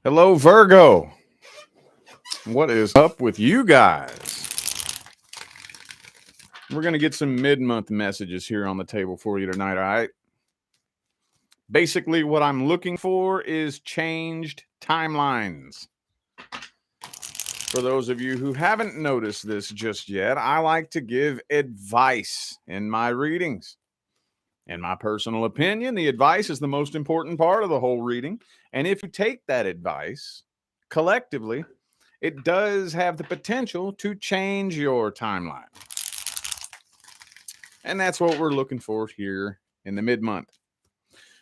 Hello, Virgo. What is up with you guys? We're going to get some mid-month messages here on the table for you tonight, all right? Basically, what I'm looking for is changed timelines. For those of you who haven't noticed this just yet, I like to give advice in my readings. In my personal opinion, the advice is the most important part of the whole reading. And if you take that advice collectively, it does have the potential to change your timeline. And that's what we're looking for here in the mid-month.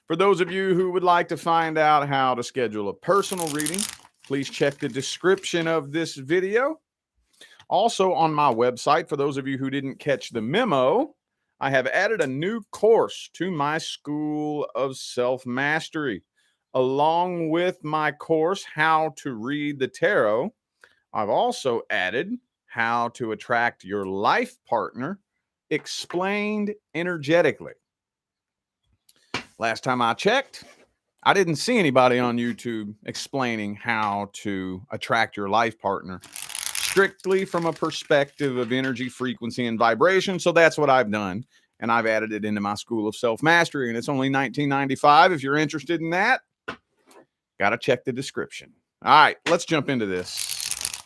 For those of you who would like to find out how to schedule a personal reading, please check the description of this video. Also on my website, for those of you who didn't catch the memo, I have added a new course to my School of Self-Mastery. Along with my course, How to Read the Tarot, I've also added How to Attract Your Life Partner, explained energetically. Last time I checked, I didn't see anybody on YouTube explaining how to attract your life partner strictly from a perspective of energy, frequency, and vibration. So that's what I've done. And I've added it into my School of Self-Mastery. And it's only $19.95. If you're interested in that, got to check the description. All right, let's jump into this.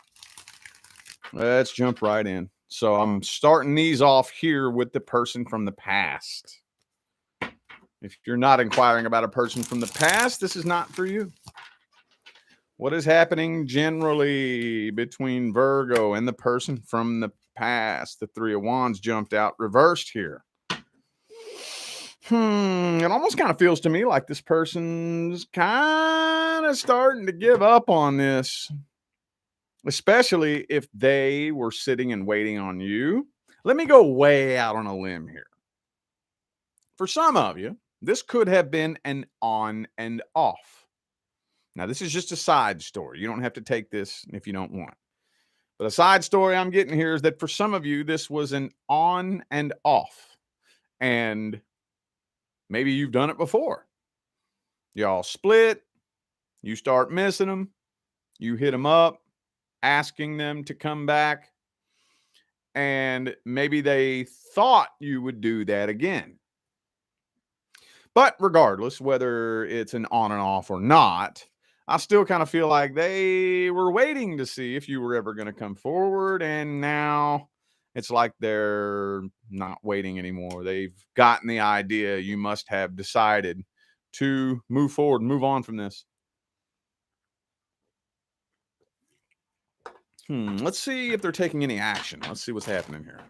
Let's jump right in. So I'm starting these off here with the person from the past. If you're not inquiring about a person from the past, this is not for you. What is happening generally between Virgo and the person from the past? The Three of Wands jumped out reversed here. It almost kind of feels to me like this person's kind of starting to give up on this, especially if they were sitting and waiting on you. Let me go way out on a limb here. For some of you, this could have been an on and off. Now, this is just a side story. You don't have to take this if you don't want. But a side story I'm getting here is that for some of you, this was an on and off. And maybe you've done it before. Y'all split. You start missing them. You hit them up, asking them to come back. And maybe they thought you would do that again. But regardless, whether it's an on and off or not, I still kind of feel like they were waiting to see if you were ever going to come forward. And now it's like they're not waiting anymore. They've gotten the idea. You must have decided to move forward, move on from this. Let's see if they're taking any action. Let's see what's happening here.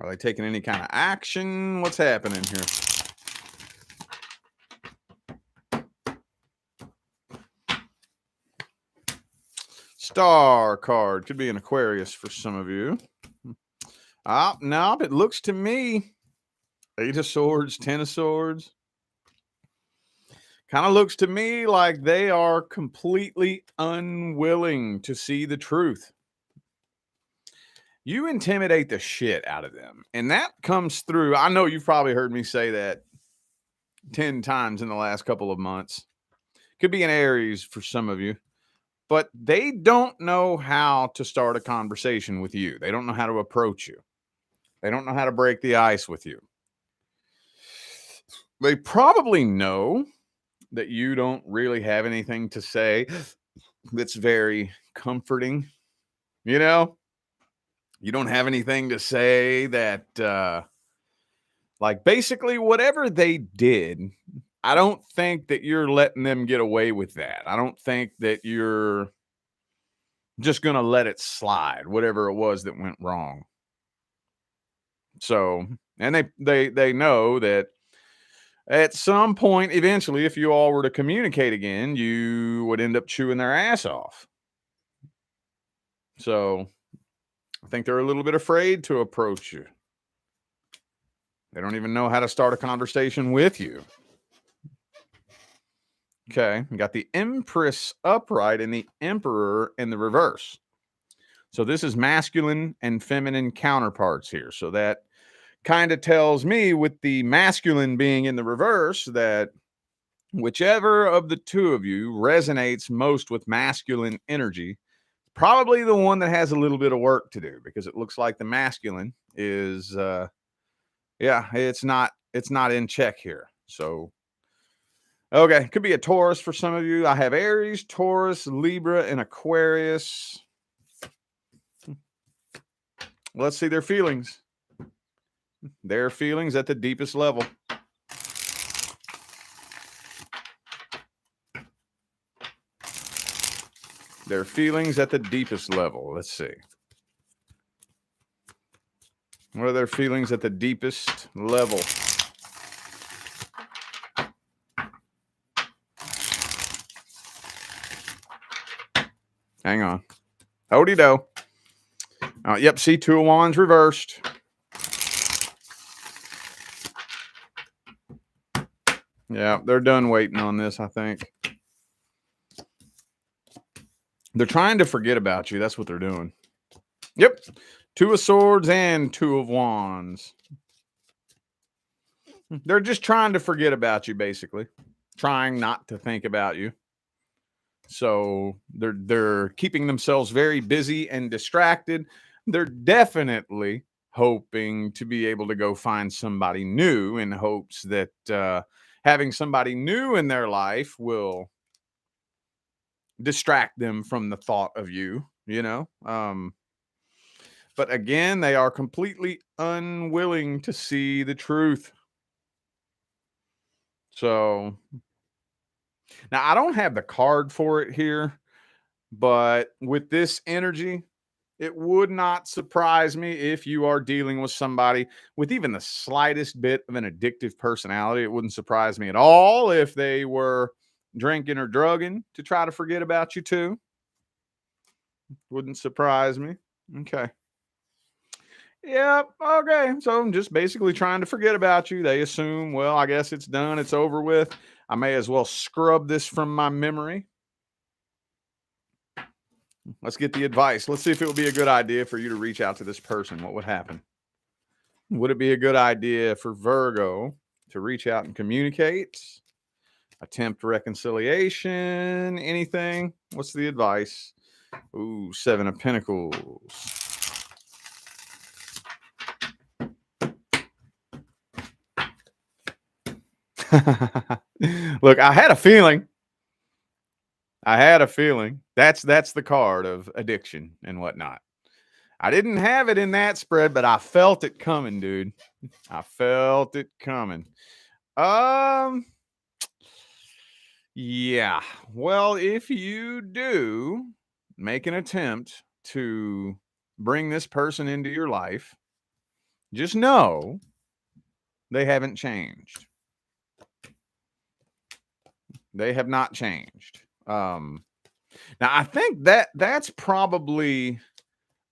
Are they taking any kind of action? What's happening here? Star card. Could be an Aquarius for some of you. No, it looks to me, Eight of Swords, Ten of Swords. Kind of looks to me like they are completely unwilling to see the truth. You intimidate the shit out of them. And that comes through. I know you've probably heard me say that 10 times in the last couple of months. Could be an Aries for some of you. But they don't know how to start a conversation with you. They don't know how to approach you. They don't know how to break the ice with you. They probably know that you don't really have anything to say that's very comforting. You know? You don't have anything to say that, like basically whatever they did, I don't think that you're letting them get away with that. I don't think that you're just going to let it slide, whatever it was that went wrong. So, and they know that at some point, eventually, if you all were to communicate again, you would end up chewing their ass off. So I think they're a little bit afraid to approach you. They don't even know how to start a conversation with you. Okay, we got the Empress upright and the Emperor in the reverse. So this is masculine and feminine counterparts here. So that kind of tells me, with the masculine being in the reverse, that whichever of the two of you resonates most with masculine energy, probably the one that has a little bit of work to do, because it looks like the masculine is yeah, it's not in check here. So okay, could be a Taurus for some of you. I have Aries, Taurus, Libra, and Aquarius. Let's see their feelings. Their feelings at the deepest level. Their feelings at the deepest level. Let's see. What are their feelings at the deepest level? Hang on. Hody do. Yep, see, Two of Wands reversed. Yeah, they're done waiting on this, I think. They're trying to forget about you. That's what they're doing. Yep. Two of Swords and Two of Wands. They're just trying to forget about you, basically. Trying not to think about you. So they're keeping themselves very busy and distracted. They're definitely hoping to be able to go find somebody new, in hopes that having somebody new in their life will distract them from the thought of you, you know. But again, they are completely unwilling to see the truth. So now I don't have the card for it here, but with this energy, it would not surprise me if you are dealing with somebody with even the slightest bit of an addictive personality. It wouldn't surprise me at all if they were drinking or drugging to try to forget about you too. Wouldn't surprise me. Okay. Yep. Okay. So I'm just basically trying to forget about you. They assume, well, I guess it's done. It's over with. I may as well scrub this from my memory. Let's get the advice. Let's see if it would be a good idea for you to reach out to this person. What would happen? Would it be a good idea for Virgo to reach out and communicate? Attempt reconciliation? Anything? What's the advice? Ooh, Seven of Pentacles. Look, I had a feeling. That's the card of addiction and whatnot. I didn't have it in that spread, but I felt it coming, dude. I felt it coming. Yeah. Well, if you do make an attempt to bring this person into your life, just know they haven't changed. They have not changed. Now I think that's probably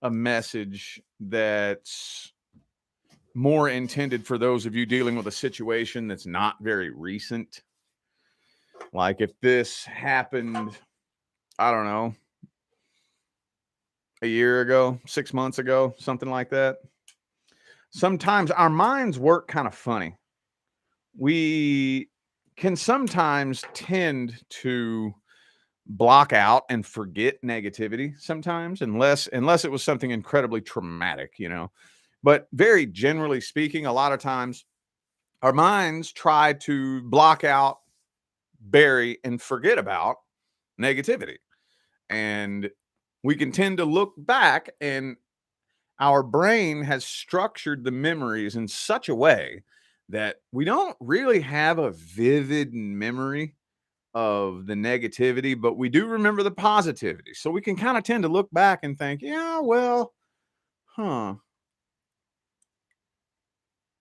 a message that's more intended for those of you dealing with a situation that's not very recent. Like if this happened, I don't know, a year ago, 6 months ago, something like that. Sometimes our minds work kind of funny. We can sometimes tend to block out and forget negativity sometimes, unless it was something incredibly traumatic, you know. But very generally speaking, a lot of times our minds try to block out, bury, and forget about negativity. And we can tend to look back, and our brain has structured the memories in such a way that we don't really have a vivid memory of the negativity, but we do remember the positivity. So we can kind of tend to look back and think, yeah, well, huh,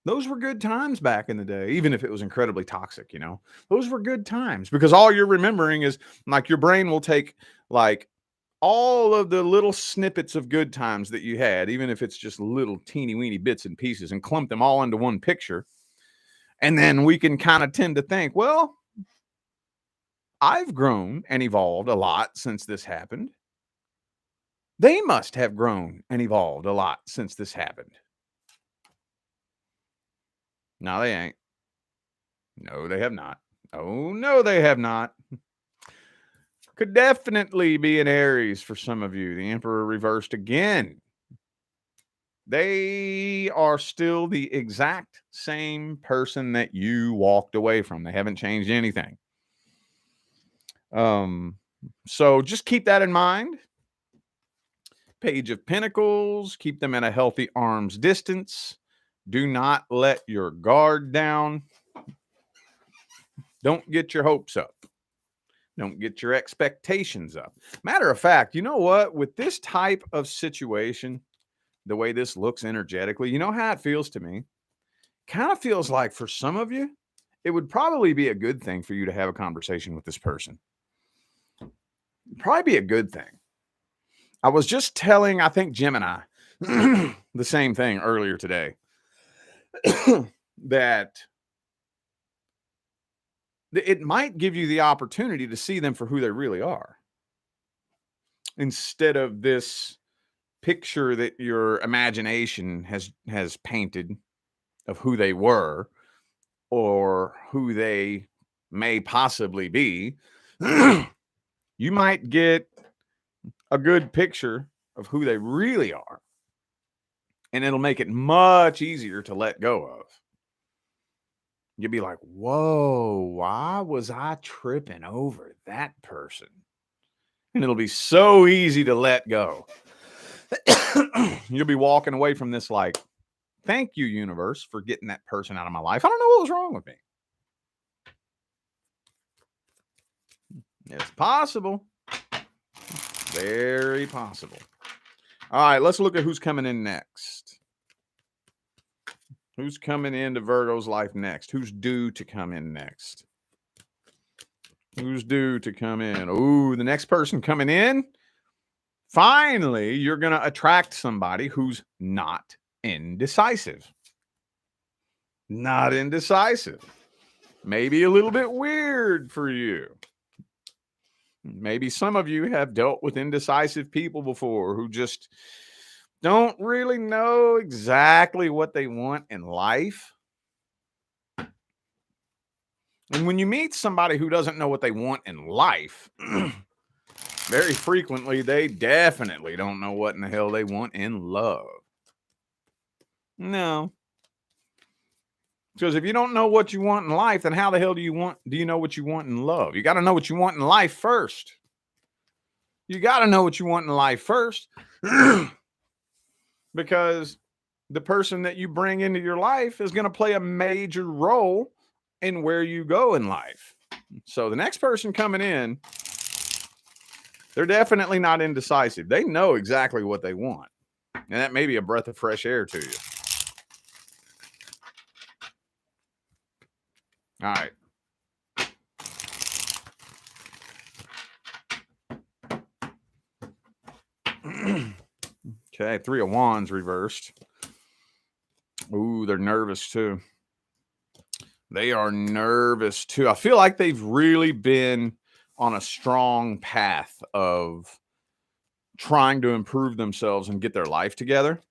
those were good times back in the day, even if it was incredibly toxic, you know. Those were good times, because all you're remembering is, like, your brain will take like all of the little snippets of good times that you had, even if it's just little teeny weeny bits and pieces, and clump them all into one picture. And then we can kind of tend to think, well, I've grown and evolved a lot since this happened. They must have grown and evolved a lot since this happened. No, they ain't. No, they have not. Oh, no, they have not. Could definitely be an Aries for some of you. The Emperor reversed again. They are still the exact same person that you walked away from. They haven't changed anything. So just keep that in mind. Page of Pentacles, keep them at a healthy arm's distance. Do not let your guard down. Don't get your hopes up. Don't get your expectations up. Matter of fact, you know what? With this type of situation, the way this looks energetically, you know how it feels to me? Kind of feels like for some of you, it would probably be a good thing for you to have a conversation with this person. Probably be a good thing. I was just telling, I think, Gemini the same thing earlier today. That it might give you the opportunity to see them for who they really are, instead of this picture that your imagination has painted of who they were or who they may possibly be. You might get a good picture of who they really are, and it'll make it much easier to let go of. You'll be like, whoa, why was I tripping over that person? And it'll be so easy to let go. You'll be walking away from this like, thank you, universe, for getting that person out of my life. I don't know what was wrong with me. It's possible. Very possible. All right, let's look at who's coming in next. Who's coming into Virgo's life next? Who's due to come in next? Who's due to come in? Ooh, the next person coming in. Finally, you're going to attract somebody who's not indecisive. Not indecisive. Maybe a little bit weird for you. Maybe some of you have dealt with indecisive people before who just don't really know exactly what they want in life. And when you meet somebody who doesn't know what they want in life, very frequently, they definitely don't know what in the hell they want in love. No. Because if you don't know what you want in life, then how the hell do you know what you want in love? You got to know what you want in life first. You got to know what you want in life first. Because the person that you bring into your life is going to play a major role in where you go in life. So the next person coming in, they're definitely not indecisive. They know exactly what they want. And that may be a breath of fresh air to you. All right. Okay, 3 of Wands reversed. Ooh, they're nervous too. They are nervous too. I feel like they've really been on a strong path of trying to improve themselves and get their life together.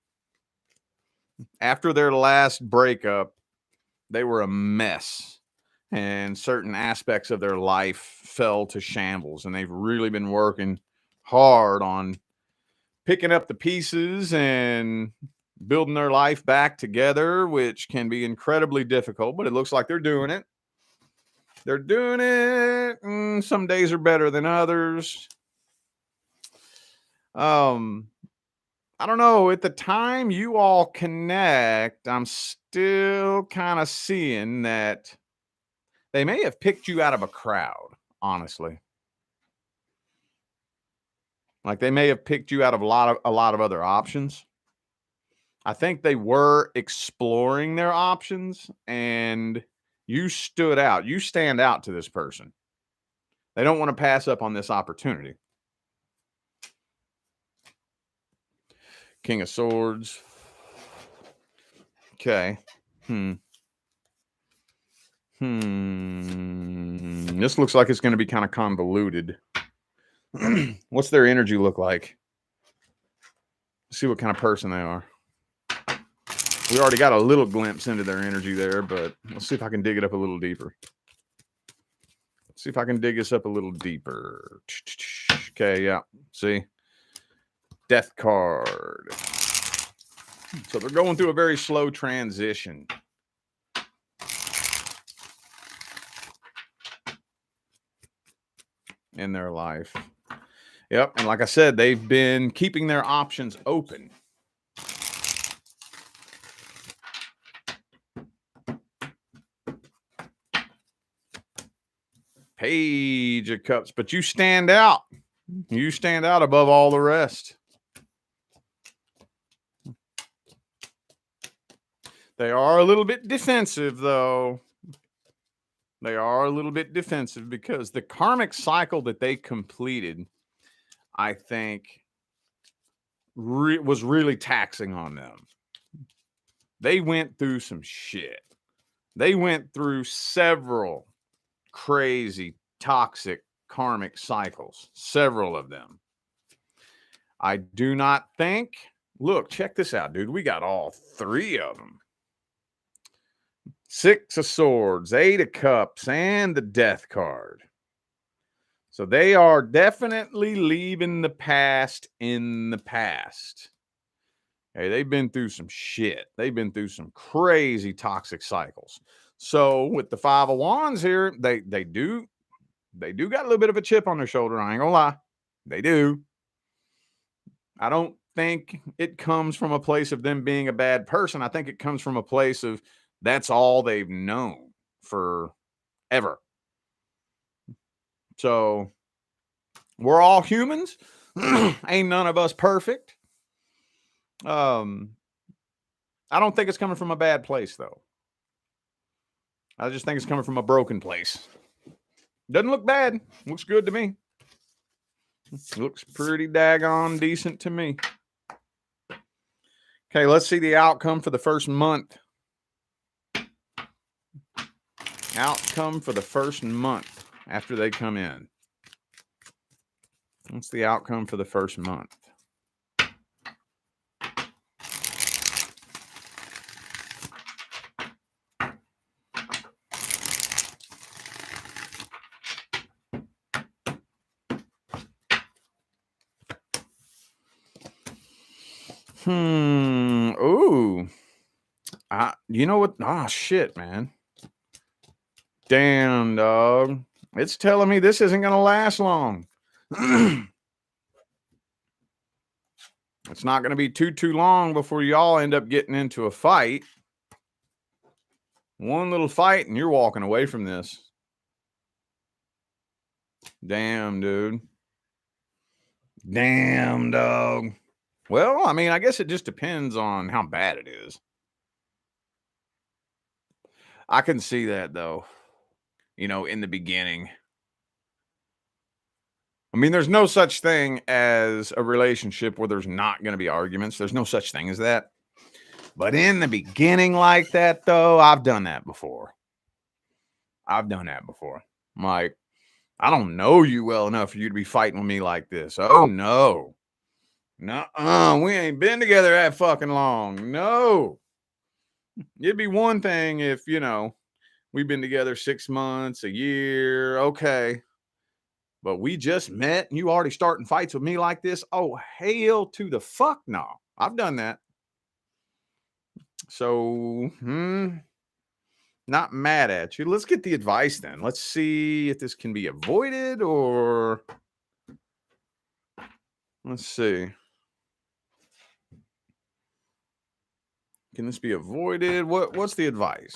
After their last breakup, they were a mess, and certain aspects of their life fell to shambles, and they've really been working hard on picking up the pieces and building their life back together, which can be incredibly difficult, but it looks like they're doing it. They're doing it. Some days are better than others. I don't know. At the time you all connect, I'm still kind of seeing that they may have picked you out of a crowd, honestly. Like they may have picked you out of a lot of other options. I think they were exploring their options, and you stood out. You stand out to this person. They don't want to pass up on this opportunity. King of Swords. Okay. This looks like it's going to be kind of convoluted. What's their energy look like? Let's see what kind of person they are. We already got a little glimpse into their energy there, but let's see if I can dig it up a little deeper. Let's see if I can dig this up a little deeper. Okay, yeah. See? Death card. So they're going through a very slow transition. In their life. Yep. And like I said, they've been keeping their options open. Page of Cups, but you stand out. You stand out above all the rest. They are a little bit defensive, though. They are a little bit defensive because the karmic cycle that they completed, I think, was really taxing on them. They went through some shit. They went through several crazy, toxic, karmic cycles, several of them. I do not think, look, check this out, dude. We got all three of them. 6 of Swords, 8 of Cups, and the Death card. So they are definitely leaving the past in the past. Hey, they've been through some shit. They've been through some crazy toxic cycles. So with the 5 of Wands here, they do got a little bit of a chip on their shoulder. I ain't gonna lie. They do. I don't think it comes from a place of them being a bad person. I think it comes from a place of that's all they've known forever. So we're all humans. Ain't none of us perfect. I don't think it's coming from a bad place, though. I just think it's coming from a broken place. Doesn't look bad. Looks good to me. Looks pretty daggone decent to me. Okay, let's see the outcome for the first month. Outcome for the first month after they come in. What's the outcome for the first month? Ooh. You know what? Oh, shit, man. Damn, dog. It's telling me this isn't going to last long. It's not going to be too long before y'all end up getting into a fight. One little fight and you're walking away from this. Damn, dude. Damn, dog. Well, I mean, I guess it just depends on how bad it is. I can see that, though. You know, in the beginning. I mean, there's no such thing as a relationship where there's not going to be arguments. There's no such thing as that. But in the beginning like that, though, I've done that before. I'm like, I don't know you well enough for you to be fighting with me like this. Oh, no. Nuh-uh. We ain't been together that fucking long. No. It'd be one thing if, you know, we've been together 6 months, a year. Okay. But we just met and you already starting fights with me like this. Oh, hell to the fuck no. I've done that. So, not mad at you. Let's get the advice then. Let's see if this can be avoided or let's see. Can this be avoided? What's the advice?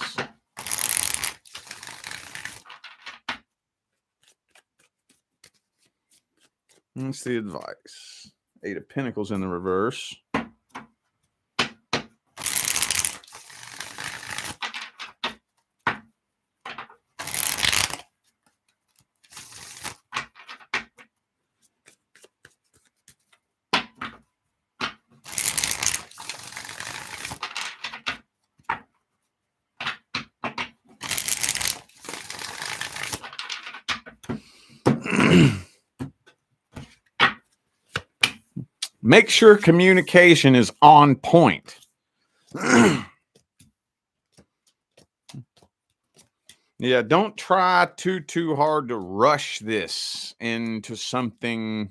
What's the advice? 8 of Pentacles in the reverse. Make sure communication is on point. Yeah, don't try too hard to rush this into something,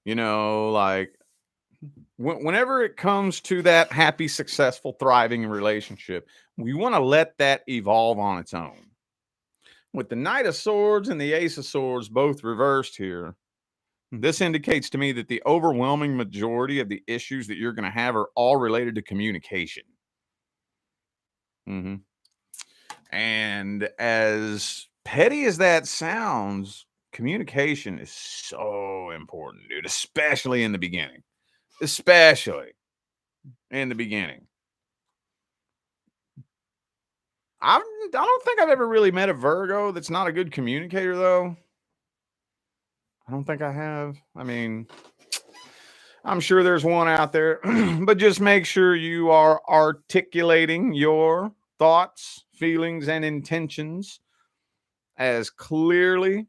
like whenever it comes to that happy, successful, thriving relationship, we want to let that evolve on its own. With the Knight of Swords and the Ace of Swords both reversed here, this indicates to me that the overwhelming majority of the issues that you're going to have are all related to communication. hmm And as petty as that sounds, communication is so important, dude, especially in the beginning. Especially in the beginning. I don't think I've ever really met a Virgo that's not a good communicator, though. I don't think I have. I mean, I'm sure there's one out there, but just make sure you are articulating your thoughts, feelings, and intentions as clearly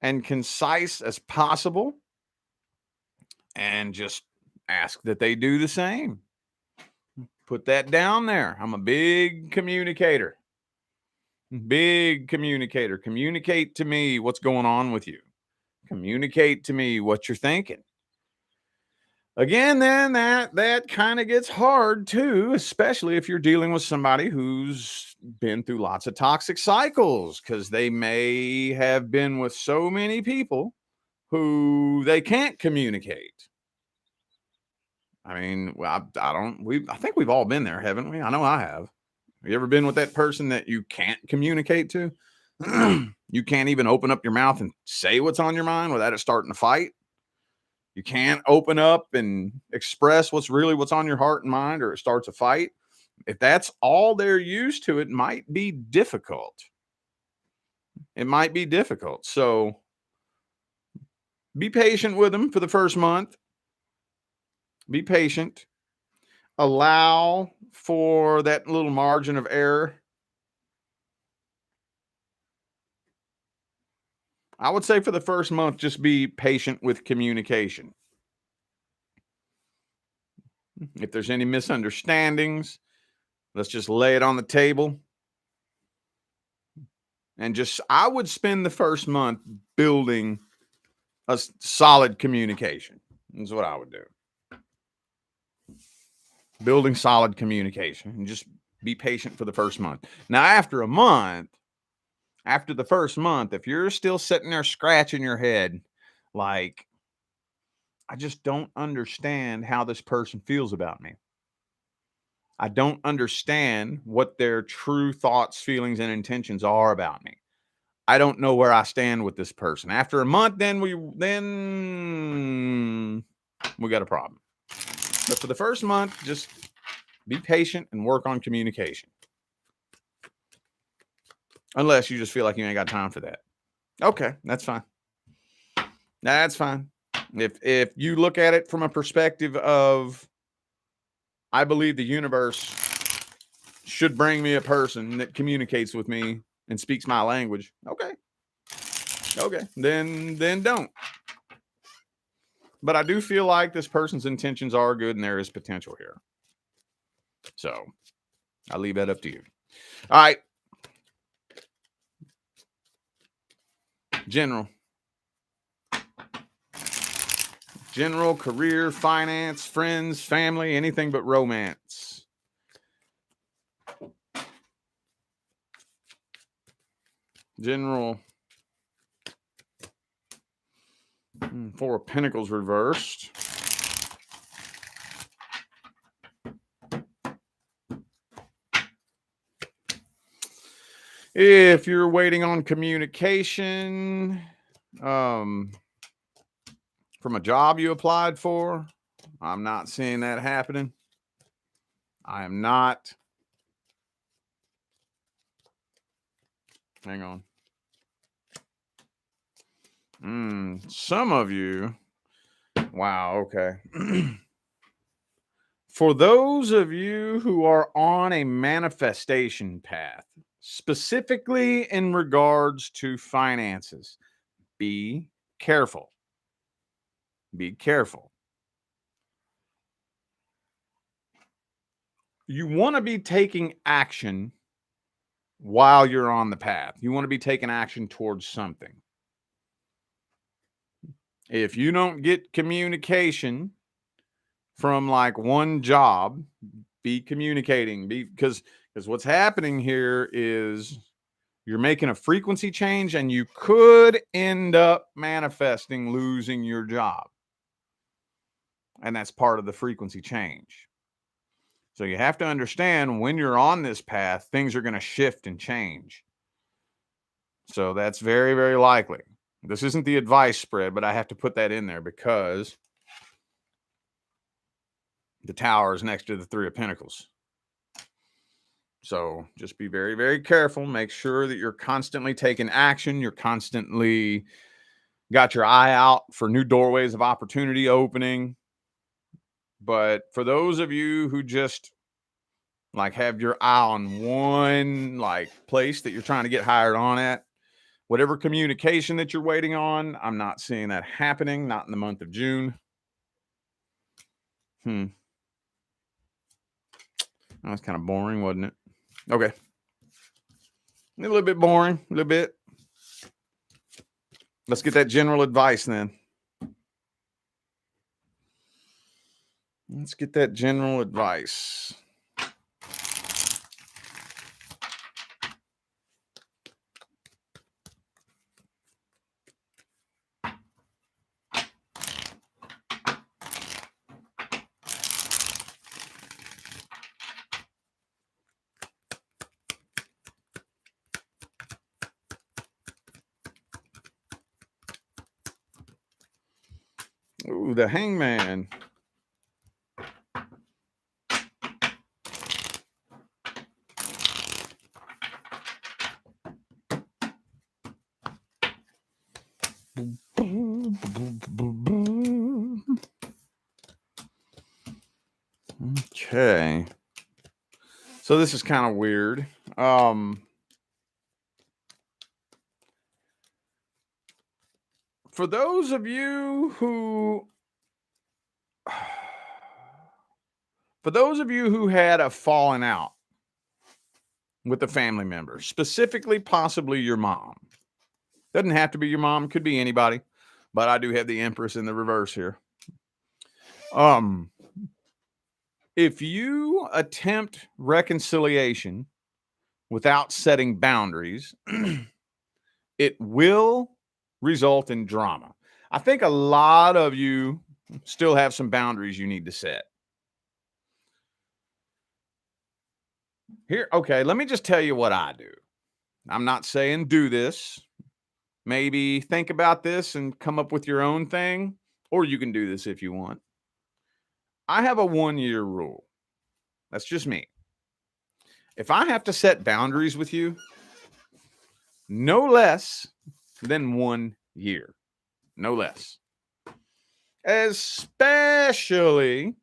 and concise as possible, and just ask that they do the same. Put that down there. I'm a big communicator. Big communicator. Communicate to me what's going on with you. Communicate to me what you're thinking. Again, then that kind of gets hard too, especially if you're dealing with somebody who's been through lots of toxic cycles, because they may have been with so many people who they can't communicate. I mean, well, I don't. I think we've all been there, haven't we? I know I have. Have you ever been with that person that you can't communicate to? You can't even open up your mouth and say what's on your mind without it starting to fight. You can't open up and express what's on your heart and mind, or it starts a fight. If that's all they're used to, it might be difficult. It might be difficult. So be patient with them for the first month. Be patient. Allow for that little margin of error. I would say for the first month, just be patient with communication. If there's any misunderstandings, let's just lay it on the table. And just, I would spend the first month building a solid communication. Is what I would do. Building solid communication, and just be patient for the first month. Now, after the first month, if you're still sitting there scratching your head, like, I just don't understand how this person feels about me. I don't understand what their true thoughts, feelings, and intentions are about me. I don't know where I stand with this person. After a month, then we got a problem. But for the first month, just be patient and work on communication. Unless you just feel like you ain't got time for that. Okay, that's fine. That's fine. If you look at it from a perspective of, I believe the universe should bring me a person that communicates with me and speaks my language. Okay. Then don't. But I do feel like this person's intentions are good and there is potential here. So I'll leave that up to you. All right. General, career, finance, friends, family, anything but romance. General. Four of Pentacles reversed. If you're waiting on communication from a job you applied for, I'm not seeing that happening. I am not. Hang on. Some of you. Wow. Okay. For those of you who are on a manifestation path, specifically in regards to finances, be careful. Be careful. You want to be taking action while you're on the path. You want to be taking action towards something. If you don't get communication from like one job, be communicating, because what's happening here is you're making a frequency change and you could end up manifesting losing your job. And that's part of the frequency change. So you have to understand when you're on this path, things are going to shift and change. So that's very, very likely. This isn't the advice spread, but I have to put that in there because the Tower is next to the Three of Pentacles. So just be very, very careful. Make sure that you're constantly taking action. You're constantly got your eye out for new doorways of opportunity opening. But for those of you who just like have your eye on one like place that you're trying to get hired on at, whatever communication that you're waiting on, I'm not seeing that happening, not in the month of June. That's kind of boring, wasn't it? Okay. A little bit boring, a little bit. Let's get that general advice then. Let's get that general advice. Ooh, the Hangman. Okay. So this is kind of weird. For those of you who had a falling out with a family member, specifically possibly your mom. Doesn't have to be your mom, could be anybody, but I do have the Empress in the reverse here. If you attempt reconciliation without setting boundaries, it will result in drama. I think a lot of you still have some boundaries you need to set. Here, okay, let me just tell you what I do. I'm not saying do this. Maybe think about this and come up with your own thing, or you can do this if you want. I have a 1-year rule. That's just me. If I have to set boundaries with you, no less than 1 year. No less. Especially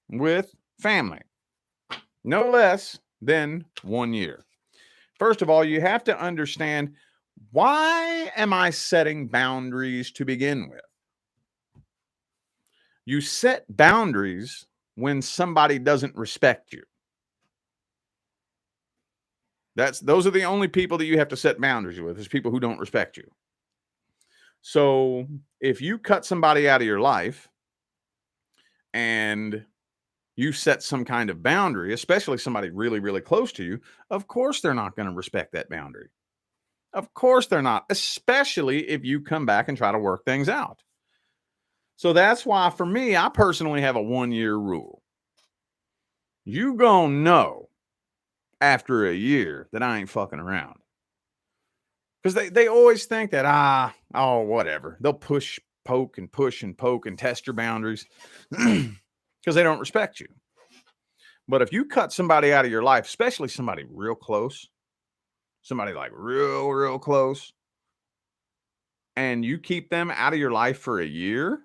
with family. No less than 1 year. First of all, you have to understand, why am I setting boundaries to begin with? You set boundaries when somebody doesn't respect you. Those are the only people that you have to set boundaries with, is people who don't respect you. So if you cut somebody out of your life and you set some kind of boundary, especially somebody really, really close to you, of course they're not going to respect that boundary. Of course they're not, especially if you come back and try to work things out. So that's why for me, I personally have a 1-year rule. You gonna know after a year that I ain't fucking around. Because they always think that, whatever. They'll poke and test your boundaries because they don't respect you. But if you cut somebody out of your life, especially somebody real close, somebody like real, real close, and you keep them out of your life for a year,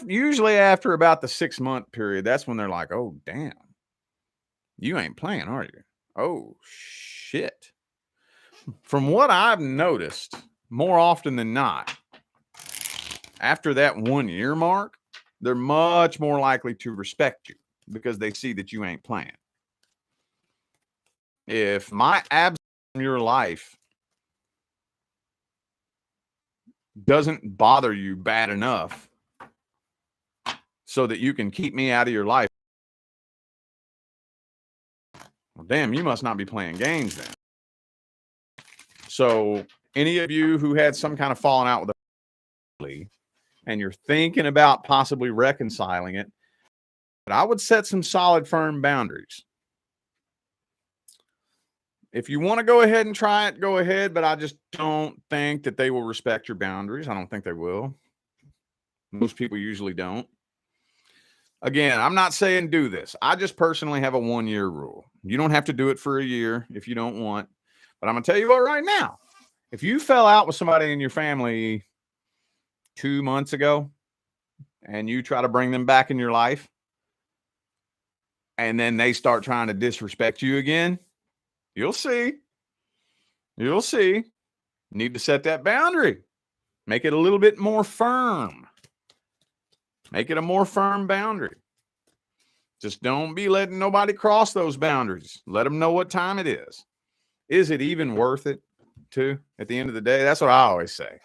usually after about the 6-month period, that's when they're like, oh, damn, you ain't playing, are you? Oh, shit. From what I've noticed, more often than not, after that 1-year mark, they're much more likely to respect you because they see that you ain't playing. If my your life doesn't bother you bad enough so that you can keep me out of your life. Well, damn, you must not be playing games then. So any of you who had some kind of falling out with a family and you're thinking about possibly reconciling it, but I would set some solid, firm boundaries. If you want to go ahead and try it, go ahead, but I just don't think that they will respect your boundaries. I don't think they will. Most people usually don't. Again, I'm not saying do this. I just personally have a 1-year rule. You don't have to do it for a year if you don't want. But I'm going to tell you what right now. If you fell out with somebody in your family 2 months ago and you try to bring them back in your life and then they start trying to disrespect you again, you'll see. You'll see. Need to set that boundary. Make it a little bit more firm. Make it a more firm boundary. Just don't be letting nobody cross those boundaries. Let them know what time it is. Is it even worth it to at the end of the day? That's what I always say.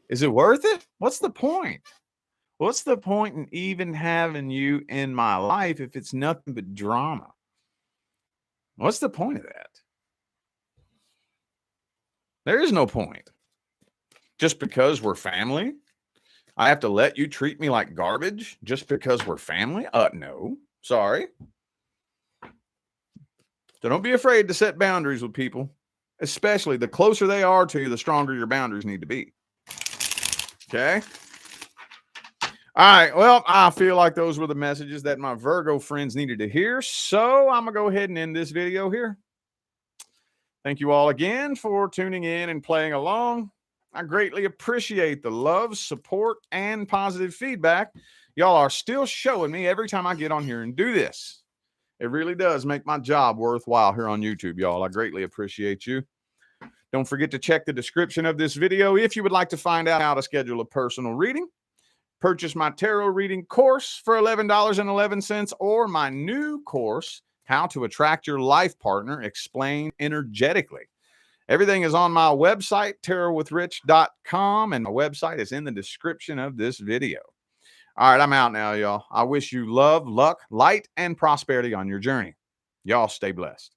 Is it worth it? What's the point? What's the point in even having you in my life if it's nothing but drama? What's the point of that? There is no point. Just because we're family, I have to let you treat me like garbage just because we're family? No. Sorry. So don't be afraid to set boundaries with people, especially the closer they are to you, the stronger your boundaries need to be. Okay? All right. Well, I feel like those were the messages that my Virgo friends needed to hear. So I'm going to go ahead and end this video here. Thank you all again for tuning in and playing along. I greatly appreciate the love, support, and positive feedback y'all are still showing me every time I get on here and do this. It really does make my job worthwhile here on YouTube, y'all. I greatly appreciate you. Don't forget to check the description of this video if you would like to find out how to schedule a personal reading. Purchase my tarot reading course for $11.11 or my new course, How to Attract Your Life Partner, Explained Energetically. Everything is on my website, tarotwithrich.com, and my website is in the description of this video. All right, I'm out now, y'all. I wish you love, luck, light, and prosperity on your journey. Y'all stay blessed.